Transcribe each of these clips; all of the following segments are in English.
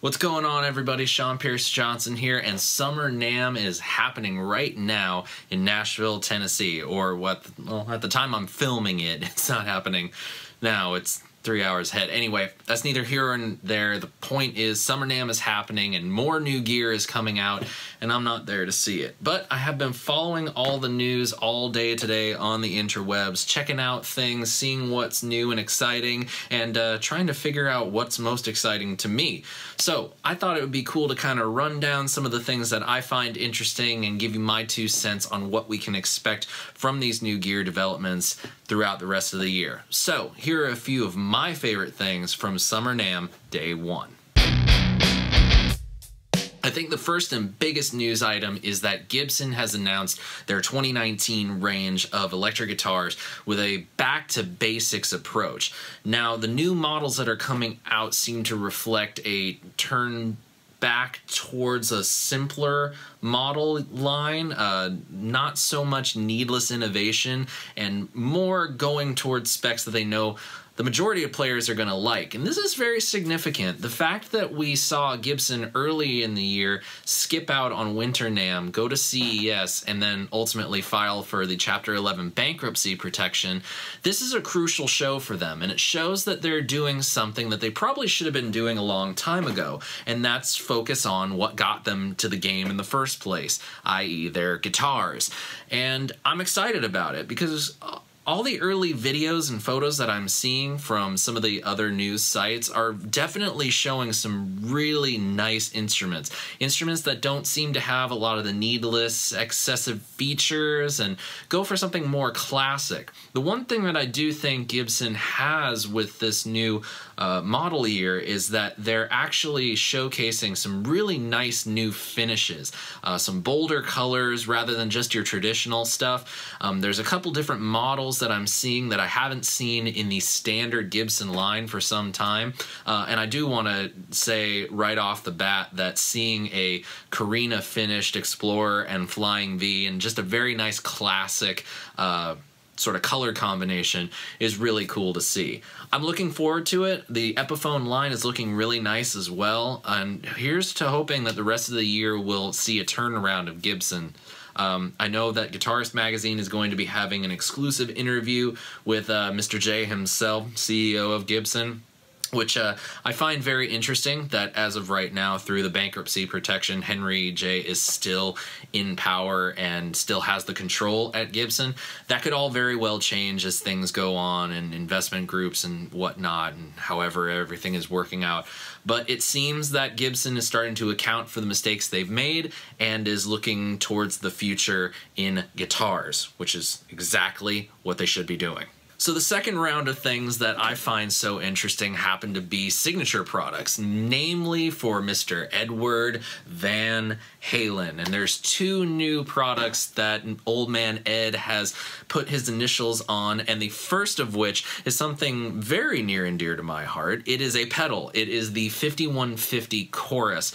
What's going on, everybody? Sean Pierce Johnson here, and Summer NAMM is happening right now in Nashville, Tennessee, or well, at the time I'm filming it, it's not happening now. It's 3 hours ahead. Anyway, that's neither here nor there. The point is Summer NAMM is happening and more new gear is coming out, and I'm not there to see it. But I have been following all the news all day today on the interwebs, checking out things, seeing what's new and exciting, and trying to figure out what's most exciting to me. So I thought it would be cool to kind of run down some of the things that I find interesting and give you my 2 cents on what we can expect from these new gear developments throughout the rest of the year. So here are a few of my favorite things from Summer NAMM Day 1. I think the first and biggest news item is that Gibson has announced their 2019 range of electric guitars with a back-to-basics approach. Now, the new models that are coming out seem to reflect a turn back towards a simpler model line, not so much needless innovation, and more going towards specs that they know the majority of players are going to like. And this is very significant. The fact that we saw Gibson early in the year skip out on Winter NAMM, go to CES, and then ultimately file for the Chapter 11 bankruptcy protection, this is a crucial show for them, and it shows that they're doing something that they probably should have been doing a long time ago, and that's focus on what got them to the game in the first place, i.e. their guitars. And I'm excited about it because all the early videos and photos that I'm seeing from some of the other news sites are definitely showing some really nice instruments. Instruments that don't seem to have a lot of the needless, excessive features and go for something more classic. The one thing that I do think Gibson has with this new model year is that they're actually showcasing some really nice new finishes. Some bolder colors rather than just your traditional stuff. There's a couple different models that I'm seeing that I haven't seen in the standard Gibson line for some time, and I do want to say right off the bat that seeing a Carina finished Explorer and Flying V and just a very nice classic sort of color combination is really cool to see. I'm looking forward to it. The Epiphone line is looking really nice as well, and here's to hoping that the rest of the year will see a turnaround of Gibson. I know that Guitarist magazine is going to be having an exclusive interview with Mr. J himself, CEO of Gibson, which I find very interesting that as of right now, through the bankruptcy protection, Henry J is still in power and still has the control at Gibson. That could all very well change as things go on and investment groups and whatnot, and however everything is working out. But it seems that Gibson is starting to account for the mistakes they've made and is looking towards the future in guitars, which is exactly what they should be doing. So the second round of things that I find so interesting happen to be signature products, namely for Mr. Edward Van Halen. And there's 2 new products that old man Ed has put his initials on, and the first of which is something very near and dear to my heart. It is a pedal. It is the 5150 Chorus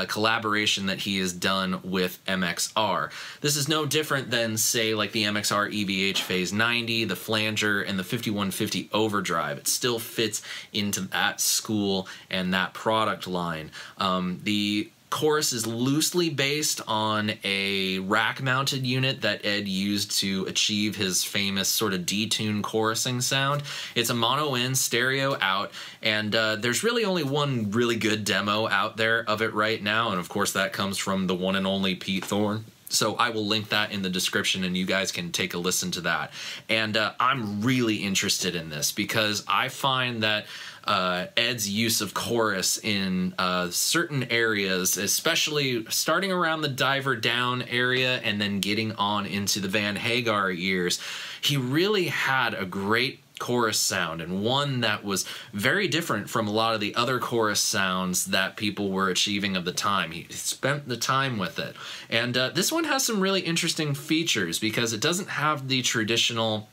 collaboration that he has done with MXR. This is no different than, say, like the MXR EVH Phase 90, the Flanger, and the 5150 Overdrive. It still fits into that school and that product line. The Chorus is loosely based on a rack-mounted unit that Ed used to achieve his famous sort of detune chorusing sound. It's a mono-in, stereo out, and there's really only one really good demo out there of it right now, and of course that comes from the one and only Pete Thorne. So I will link that in the description and you guys can take a listen to that. And I'm really interested in this because I find that Ed's use of chorus in certain areas, especially starting around the Diver Down area and then getting on into the Van Hagar years, he really had a great chorus sound, and one that was very different from a lot of the other chorus sounds that people were achieving of the time. He spent the time with it. And this one has some really interesting features because it doesn't have the traditional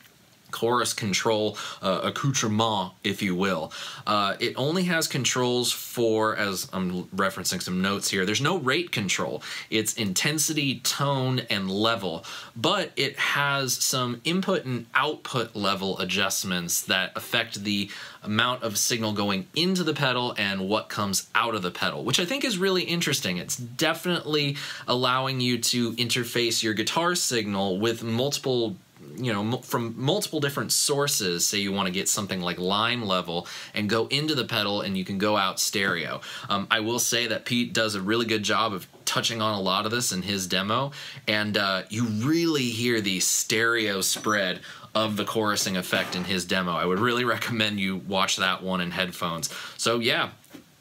chorus control accoutrement, if you will. It only has controls for, as I'm referencing some notes here, there's no rate control. It's intensity, tone, and level, but it has some input and output level adjustments that affect the amount of signal going into the pedal and what comes out of the pedal, which I think is really interesting. It's definitely allowing you to interface your guitar signal with multiple, you know, from multiple different sources. Say you want to get something like line level and go into the pedal, and you can go out stereo. I will say that Pete does a really good job of touching on a lot of this in his demo, and you really hear the stereo spread of the chorusing effect in his demo. I would really recommend you watch that one in headphones. So yeah,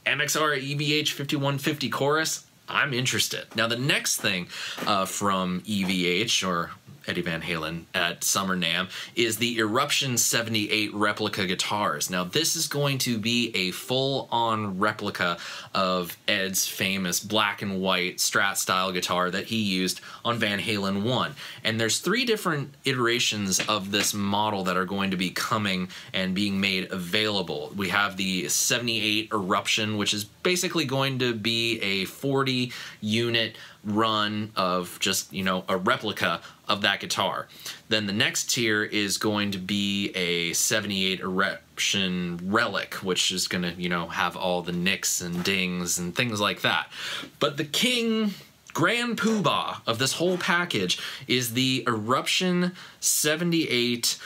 MXR EVH 5150 chorus, I'm interested. Now the next thing from EVH, or Eddie Van Halen at Summer NAMM, is the Eruption 78 replica guitars. Now this is going to be a full-on replica of Ed's famous black and white Strat style guitar that he used on Van Halen 1. And there's 3 different iterations of this model that are going to be coming and being made available. We have the 78 Eruption, which is basically going to be a 40 unit run of just, you know, a replica of that guitar. Then the next tier is going to be a 78 Eruption Relic, which is going to, you know, have all the nicks and dings and things like that. But the king, grand poobah of this whole package is the Eruption 78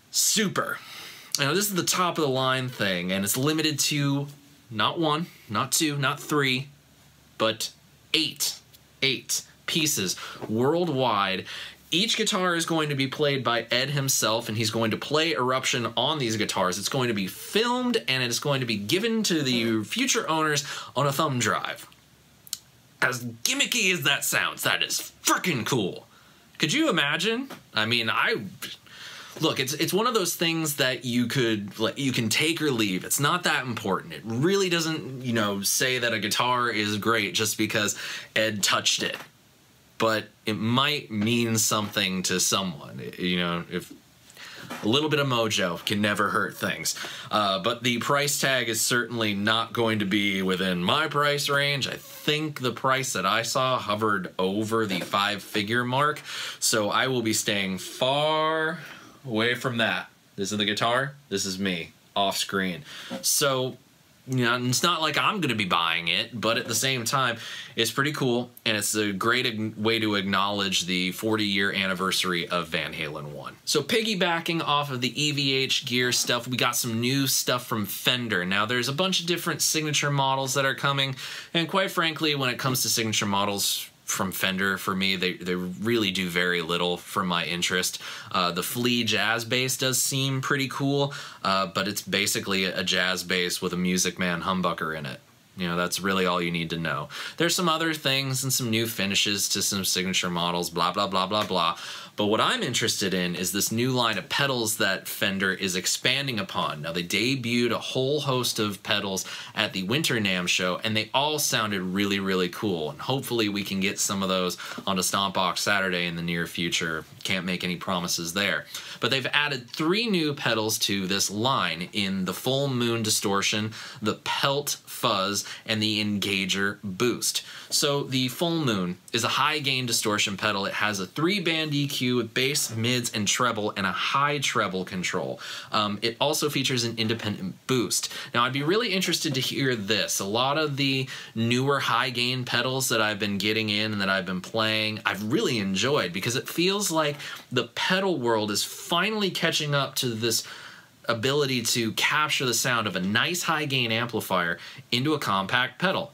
Super. Now this is the top of the line thing, and it's limited to not 1, not 2, not 3, but 8 pieces worldwide. Each guitar is going to be played by Ed himself, and he's going to play Eruption on these guitars. It's going to be filmed, and it's going to be given to the future owners on a thumb drive. As gimmicky as that sounds, that is freaking cool. Could you imagine? I mean, look, it's one of those things that you can take or leave. It's not that important. It really doesn't, you know, say that a guitar is great just because Ed touched it. But it might mean something to someone. You know, if a little bit of mojo can never hurt things. But the price tag is certainly not going to be within my price range. I think the price that I saw hovered over the 5-figure mark. So I will be staying far away from that. This is the guitar. This is me off screen. So, you know, it's not like I'm going to be buying it, but at the same time, it's pretty cool, and it's a great way to acknowledge the 40-year anniversary of Van Halen 1. So piggybacking off of the EVH Gear stuff, we got some new stuff from Fender. Now, there's a bunch of different signature models that are coming, and quite frankly, when it comes to signature models from Fender, for me, they really do very little for my interest. The Flea jazz bass does seem pretty cool, but it's basically a jazz bass with a Music Man humbucker in it. You know, that's really all you need to know. There's some other things and some new finishes to some signature models, blah, blah, blah, blah, blah. But what I'm interested in is this new line of pedals that Fender is expanding upon. Now, they debuted a whole host of pedals at the Winter NAMM show, and they all sounded really, really cool. And hopefully we can get some of those onto Stompbox Saturday in the near future. Can't make any promises there. But they've added 3 new pedals to this line in the Full Moon Distortion, the Pelt Fuzz, and the Engager Boost. So the Full Moon is a high gain distortion pedal. It has a 3-band EQ with bass, mids, and treble, and a high treble control. It also features an independent boost. Now, I'd be really interested to hear this. A lot of the newer high gain pedals that I've been getting in and that I've been playing, I've really enjoyed, because it feels like the pedal world is finally catching up to this ability to capture the sound of a nice high gain amplifier into a compact pedal.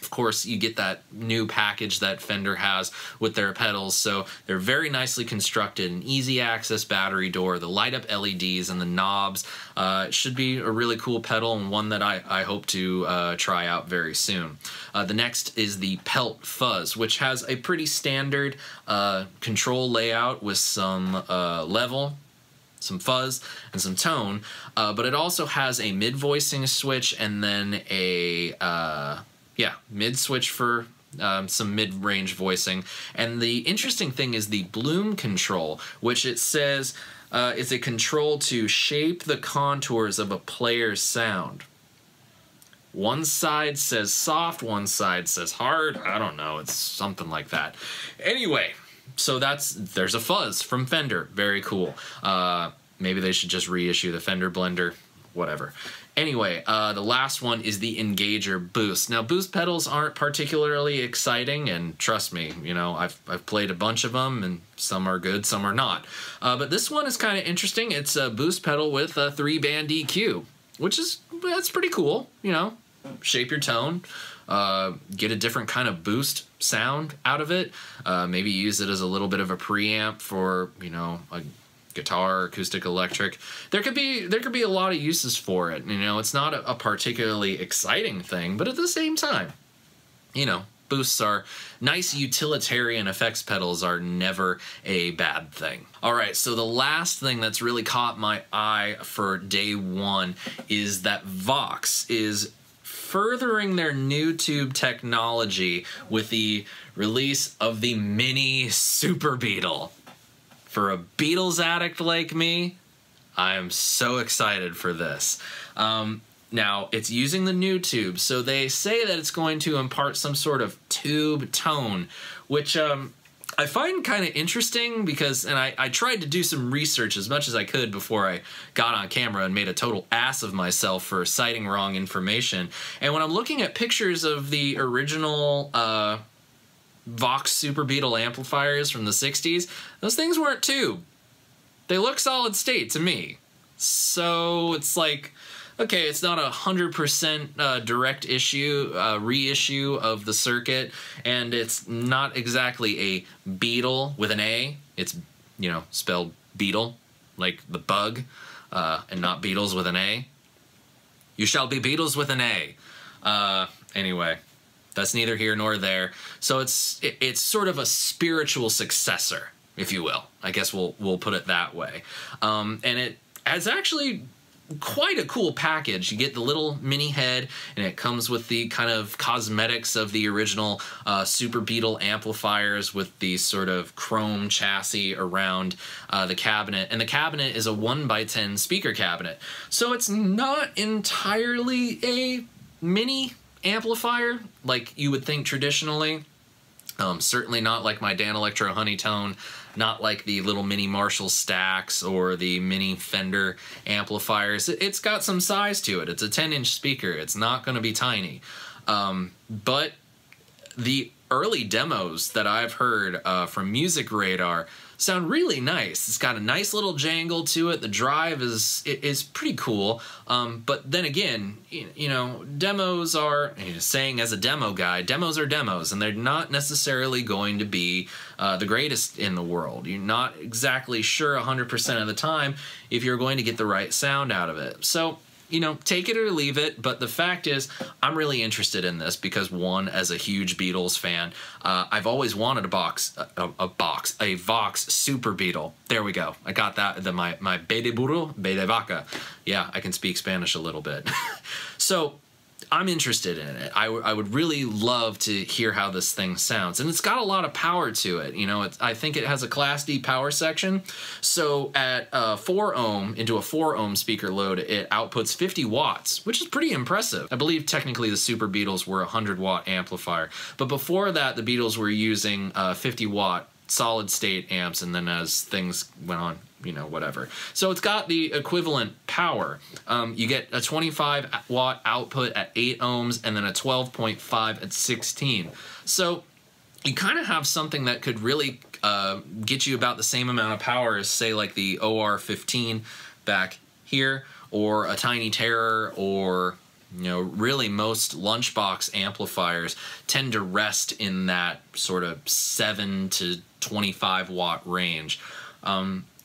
Of course, you get that new package that Fender has with their pedals, so they're very nicely constructed, an easy access battery door, the light up LEDs, and the knobs. It should be a really cool pedal, and one that I hope to try out very soon. The next is the Pelt Fuzz, which has a pretty standard control layout with some level, some fuzz, and some tone, but it also has a mid-voicing switch and then a mid switch for some mid-range voicing. And the interesting thing is the bloom control, which it says is a control to shape the contours of a player's sound. One side says soft, one side says hard. I don't know, it's something like that. Anyway, so there's a fuzz from Fender. Very cool. Maybe they should just reissue the Fender blender, whatever. Anyway, the last one is the Engager Boost. Now, boost pedals aren't particularly exciting, and trust me, you know, I've played a bunch of them, and some are good, some are not. But this one is kind of interesting. It's a boost pedal with a 3-band EQ, that's pretty cool, you know. Shape your tone, get a different kind of boost sound out of it. Maybe use it as a little bit of a preamp for, you know, a guitar, acoustic, electric. There could be a lot of uses for it. You know, it's not a particularly exciting thing, but at the same time, you know, boosts are nice. Utilitarian effects pedals are never a bad thing. All right, so the last thing that's really caught my eye for day one is that Vox is furthering their Nutube technology with the release of the Mini SuperBeetle. For a Beatles addict like me, I am so excited for this. Now, it's using the Nutube, so they say that it's going to impart some sort of tube tone, which I find kind of interesting because, and I tried to do some research as much as I could before I got on camera and made a total ass of myself for citing wrong information. And when I'm looking at pictures of the original Vox Super Beetle amplifiers from the 60s, those things weren't tube. They look solid state to me. So it's like, okay, it's not 100% direct reissue of the circuit, and it's not exactly a Beetle with an A. It's, you know, spelled Beetle, like the bug, and not Beatles with an A. You shall be Beatles with an A. Anyway, that's neither here nor there. So it's sort of a spiritual successor, if you will. I guess we'll put it that way. And it has actually quite a cool package. You get the little mini head, and it comes with the kind of cosmetics of the original Super Beetle amplifiers with the sort of chrome chassis around the cabinet. And the cabinet is a 1x10 speaker cabinet. So it's not entirely a mini amplifier like you would think traditionally. Certainly not like my Dan Electro Honeytone, not like the little mini Marshall stacks or the mini Fender amplifiers. It's got some size to it. It's a 10-inch speaker. It's not going to be tiny. But the early demos that I've heard from Music Radar sound really nice. It's got a nice little jangle to it. The drive is pretty cool. But then again, you know, demos are, saying as a demo guy, demos are demos, and they're not necessarily going to be the greatest in the world. You're not exactly sure 100% of the time if you're going to get the right sound out of it. So, you know, take it or leave it, but the fact is, I'm really interested in this because, one, as a huge Beatles fan, I've always wanted a Vox Super Beetle. There we go. I got that. My Bede Burro, Bede Vaca. Yeah, I can speak Spanish a little bit. So, I'm interested in it. I would really love to hear how this thing sounds. And it's got a lot of power to it. You know, I think it has a Class D power section. So at 4 ohm, into a 4 ohm speaker load, it outputs 50 watts, which is pretty impressive. I believe technically the Super Beetles were a 100-watt amplifier. But before that, the Beatles were using 50-watt solid-state amps, and then as things went on, you know, whatever. So it's got the equivalent power. You get a 25-watt output at 8 ohms and then a 12.5 at 16. So you kind of have something that could really get you about the same amount of power as, say, like the OR15 back here, or a Tiny Terror, or, you know, really most lunchbox amplifiers tend to rest in that sort of 7 to 25-watt range.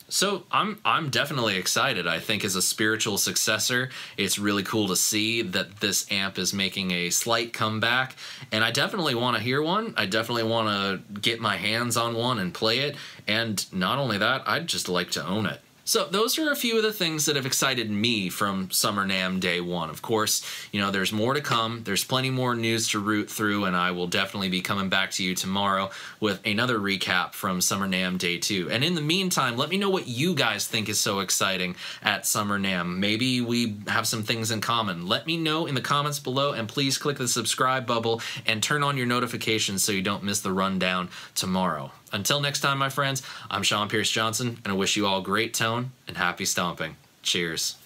So I'm definitely excited. I think as a spiritual successor, it's really cool to see that this amp is making a slight comeback, and I definitely want to hear one. I definitely want to get my hands on one and play it, and not only that, I'd just like to own it. So those are a few of the things that have excited me from Summer NAMM Day 1. Of course, you know, there's more to come. There's plenty more news to root through, and I will definitely be coming back to you tomorrow with another recap from Summer NAMM Day 2. And in the meantime, let me know what you guys think is so exciting at Summer NAMM. Maybe we have some things in common. Let me know in the comments below, and please click the subscribe bubble and turn on your notifications so you don't miss the rundown tomorrow. Until next time, my friends, I'm Sean Pierce Johnson, and I wish you all great tone and happy stomping. Cheers.